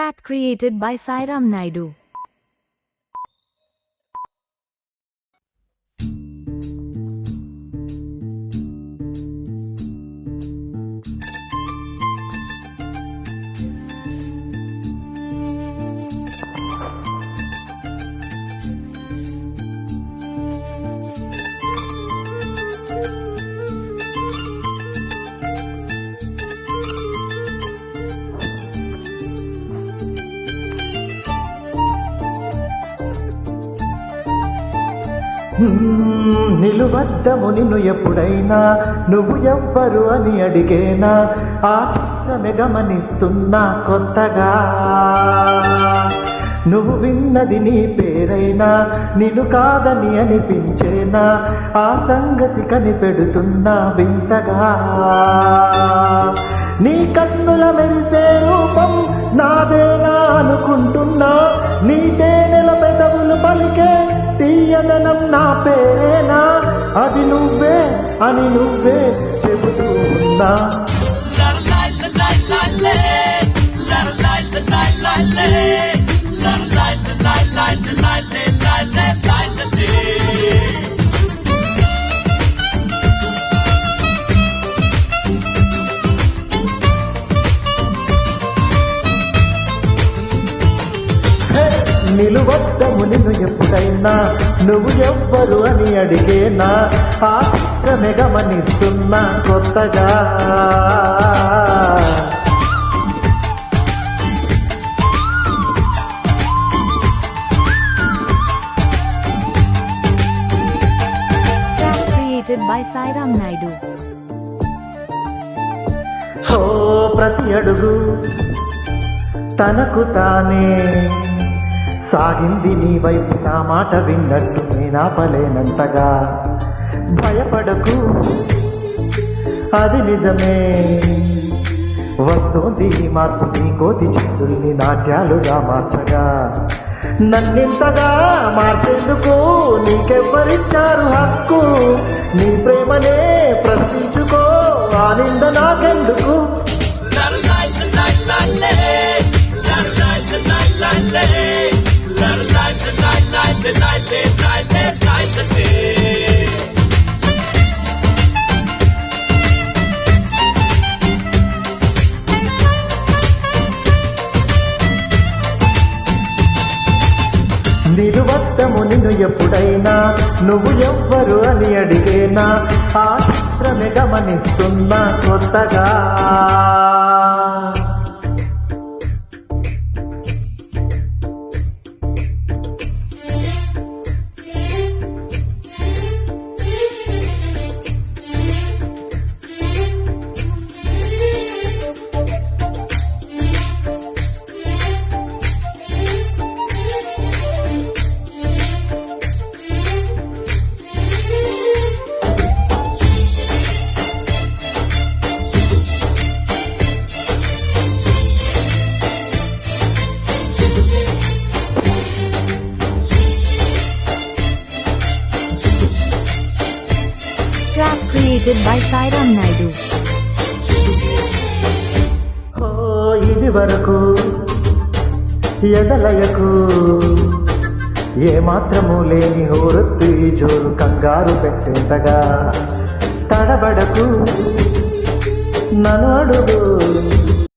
Track created by Sairam Naidu. నిలువద్దము నిన్ను ఎప్పుడైనా నువ్వు ఎవ్వరు అని అడిగేనా ఆ చిత్రమే గమనిస్తున్నా కొత్తగా నువ్వు విన్నది నీ పేరైనా నిన్ను కాదని అనిపించేనా ఆ సంగతి కనిపెడుతున్నా వింతగా నీ కన్నుల మెరిసే రూపం నాదేనా అనుకుంటున్నా నీ తేనెల పెదవులు పలికే తీయదనం నా పేరేనా అది నువ్వే అని నువ్వే చెబుతూ ఉన్నా నిలువద్దము నిన్ను ఎప్పుడైనా నువ్వు ఎవ్వరు అని అడిగేనా ఆ చిత్రమే గమనిస్తున్నా కొత్తగా Track created by Sairam Naidu. ఓ ప్రతి అడుగు తనకు తానే సాగింది నీ వైపు నా మాట విన్నట్టు నేనాపలేనంతగా భయపడకు అది నిజమే వస్తుంది ఈ మార్పు నీ కోతి చిత్తుల్ని నాట్యాలుగా మార్చగా నన్నింతగా మార్చేందుకు నీకెవ్వరిచ్చారు హక్కు నీ ప్రేమనే ప్రశ్నించుకో ఆనంద నాకెందుకు నిలువద్దము నిన్ను ఎప్పుడైనా నువ్వు ఎవ్వరు అని అడిగేనా ఆ చిత్రమే గమనిస్తున్నా కొత్తగా Track created by Sairam Naidu. ఓ ఇది వరకు ఎదలయకు ఏ మాత్రము లేని హోరొత్తి జోరు కంగారు పెట్టేంతగా తడబడకు నన్ను అడుగు